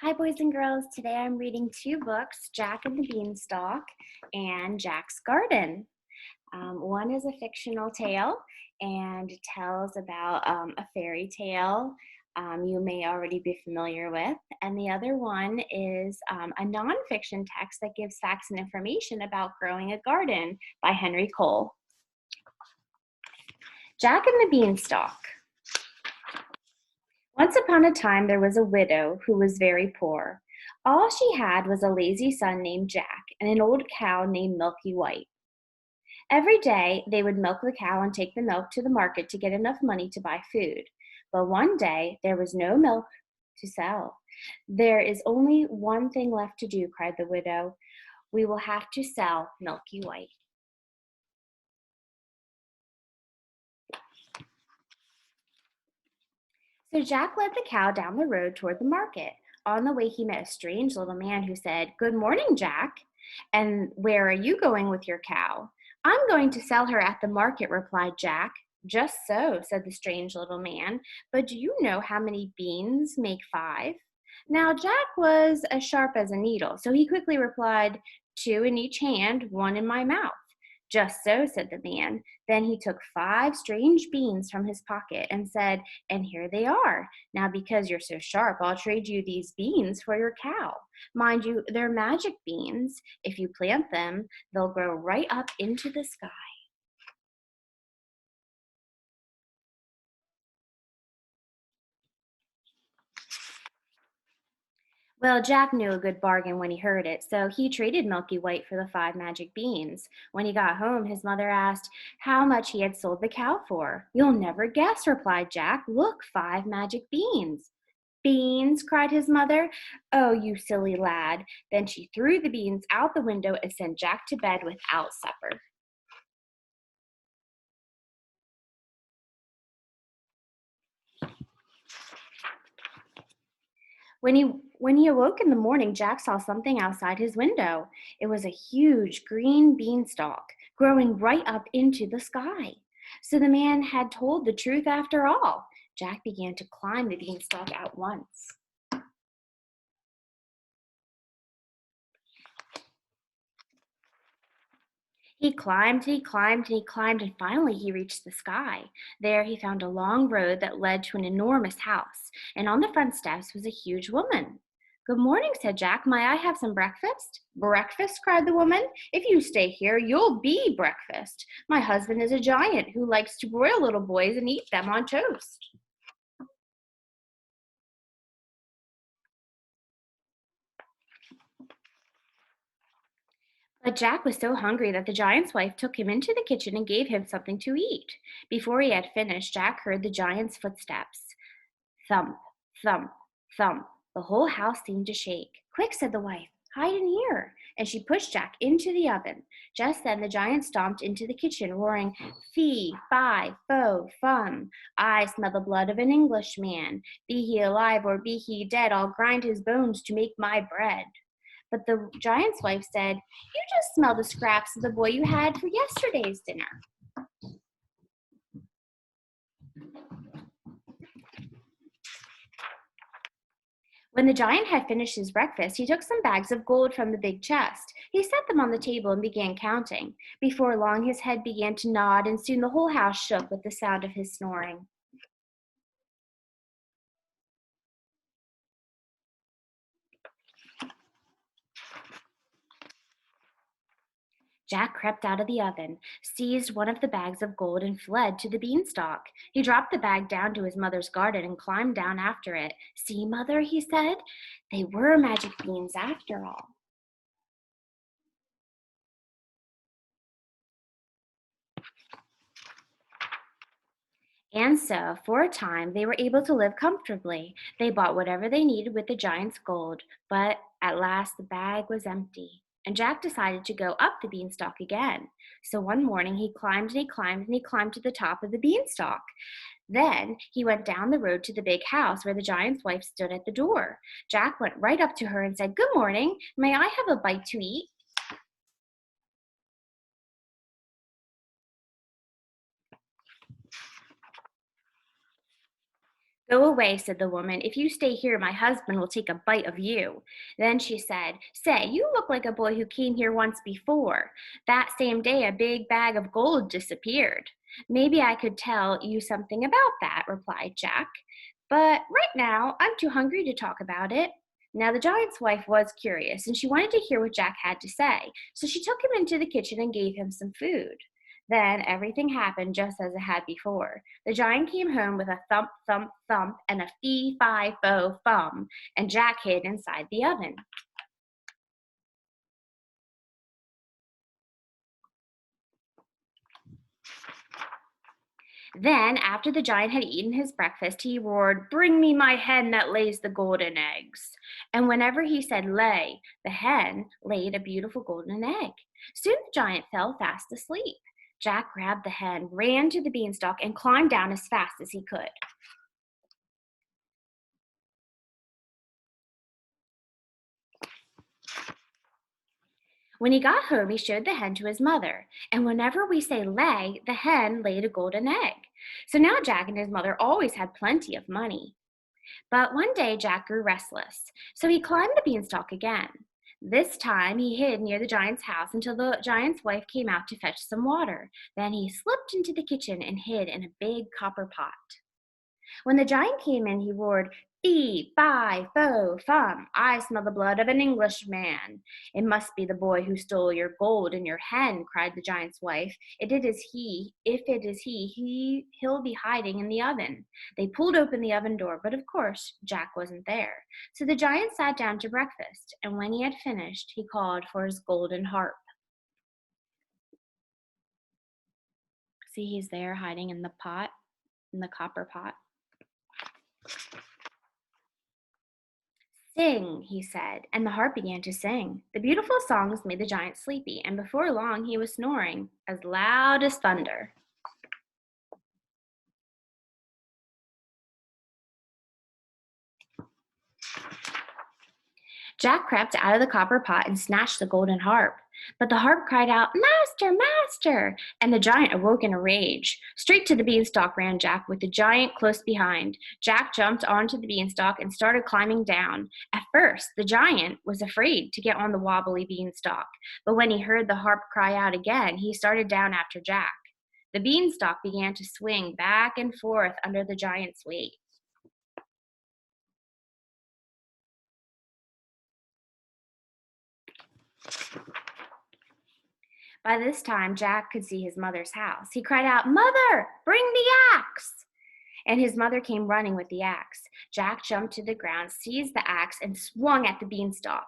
Hi, boys and girls. Today I'm reading two books, Jack and the Beanstalk and Jack's Garden. One is a fictional tale and it tells about a fairy tale you may already be familiar with. And the other one is a nonfiction text that gives facts and information about growing a garden by Henry Cole. Jack and the Beanstalk. Once upon a time there was a widow who was very poor. All she had was a lazy son named Jack and an old cow named Milky White. Every day they would milk the cow and take the milk to the market to get enough money to buy food. But one day there was no milk to sell. "There is only one thing left to do," cried the widow. "We will have to sell Milky White." So Jack led the cow down the road toward the market. On the way, he met a strange little man who said, "Good morning, Jack. And where are you going with your cow?" "I'm going to sell her at the market," replied Jack. "Just so," said the strange little man. "But do you know how many beans make 5?" Now Jack was as sharp as a needle, so he quickly replied, "2 in each hand, 1 in my mouth." "Just so," said the man. Then he took 5 strange beans from his pocket and said, "And here they are. Now, because you're so sharp, I'll trade you these beans for your cow. Mind you, they're magic beans. If you plant them, they'll grow right up into the sky." Well, Jack knew a good bargain when he heard it, so he traded Milky White for the 5 magic beans. When he got home, his mother asked how much he had sold the cow for. "You'll never guess," replied Jack. "Look, 5 magic beans." "Beans?" cried his mother. "Oh, you silly lad." Then she threw the beans out the window and sent Jack to bed without supper. When he when he awoke in the morning, Jack saw something outside his window. It was a huge green beanstalk growing right up into the sky. So the man had told the truth after all. Jack began to climb the beanstalk at once. He climbed, he climbed, and he climbed, and finally he reached the sky. There he found a long road that led to an enormous house, and on the front steps was a huge woman. "Good morning," said Jack. "May I have some breakfast?" "Breakfast?" cried the woman. "If you stay here, you'll be breakfast. My husband is a giant who likes to broil little boys and eat them on toast." But Jack was so hungry that the giant's wife took him into the kitchen and gave him something to eat. Before he had finished, Jack heard the giant's footsteps. Thump, thump, thump. The whole house seemed to shake. "Quick," said the wife, "hide in here." And she pushed Jack into the oven. Just then the giant stomped into the kitchen, roaring, "Fee, fi, fo, fum. I smell the blood of an Englishman. Be he alive or be he dead, I'll grind his bones to make my bread." But the giant's wife said, "You just smell the scraps of the boy you had for yesterday's dinner." When the giant had finished his breakfast, he took some bags of gold from the big chest. He set them on the table and began counting. Before long, his head began to nod, and soon the whole house shook with the sound of his snoring. Jack crept out of the oven, seized one of the bags of gold, and fled to the beanstalk. He dropped the bag down to his mother's garden and climbed down after it. "See, Mother," he said, "they were magic beans after all." And so, for a time, they were able to live comfortably. They bought whatever they needed with the giant's gold, but at last the bag was empty. And Jack decided to go up the beanstalk again. So one morning he climbed and he climbed and he climbed to the top of the beanstalk. Then he went down the road to the big house where the giant's wife stood at the door. Jack went right up to her and said, "Good morning. May I have a bite to eat?" Go away, said the woman. If you stay here, my husband will take a bite of you. Then she said, Say, you look like a boy who came here once before. That same day, a big bag of gold disappeared. Maybe I could tell you something about that, replied Jack. But right now, I'm too hungry to talk about it. Now, the giant's wife was curious, and she wanted to hear what Jack had to say, so she took him into the kitchen and gave him some food. Then everything happened just as it had before. The giant came home with a thump, thump, thump, and a fee, fi, fo, fum, and Jack hid inside the oven. Then, after the giant had eaten his breakfast, he roared, Bring me my hen that lays the golden eggs. And whenever he said lay, the hen laid a beautiful golden egg. Soon the giant fell fast asleep. Jack grabbed the hen, ran to the beanstalk, and climbed down as fast as he could. When he got home, he showed the hen to his mother. And whenever we say lay, the hen laid a golden egg. So now Jack and his mother always had plenty of money. But one day Jack grew restless, so he climbed the beanstalk again. This time he hid near the giant's house until the giant's wife came out to fetch some water. Then he slipped into the kitchen and hid in a big copper pot. When the giant came in, he roared, Fee, fi, fo, fum, I smell the blood of an Englishman. It must be the boy who stole your gold and your hen, cried the giant's wife. If it is he'll be hiding in the oven. They pulled open the oven door, but of course Jack wasn't there. So the giant sat down to breakfast, and when he had finished, he called for his golden harp. See, he's there hiding in the pot, in the copper pot. Sing, he said, and the harp began to sing. The beautiful songs made the giant sleepy, and before long he was snoring as loud as thunder. Jack crept out of the copper pot and snatched the golden harp. But the harp cried out, Master, master! And the giant awoke in a rage. Straight to the beanstalk ran Jack, with the giant close behind. Jack jumped onto the beanstalk and started climbing down. At first, the giant was afraid to get on the wobbly beanstalk, but when he heard the harp cry out again, he started down after Jack. The beanstalk began to swing back and forth under the giant's weight. By this time, Jack could see his mother's house. He cried out, Mother, bring the axe! And his mother came running with the axe. Jack jumped to the ground, seized the axe, and swung at the beanstalk.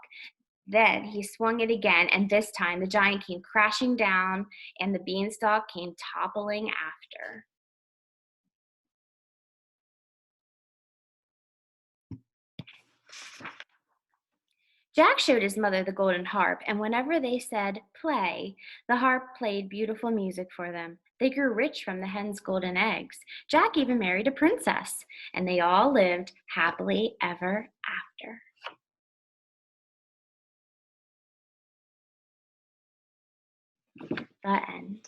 Then he swung it again, and this time the giant came crashing down, and the beanstalk came toppling after. Jack showed his mother the golden harp, and whenever they said, Play, the harp played beautiful music for them. They grew rich from the hen's golden eggs. Jack even married a princess, and they all lived happily ever after. The end.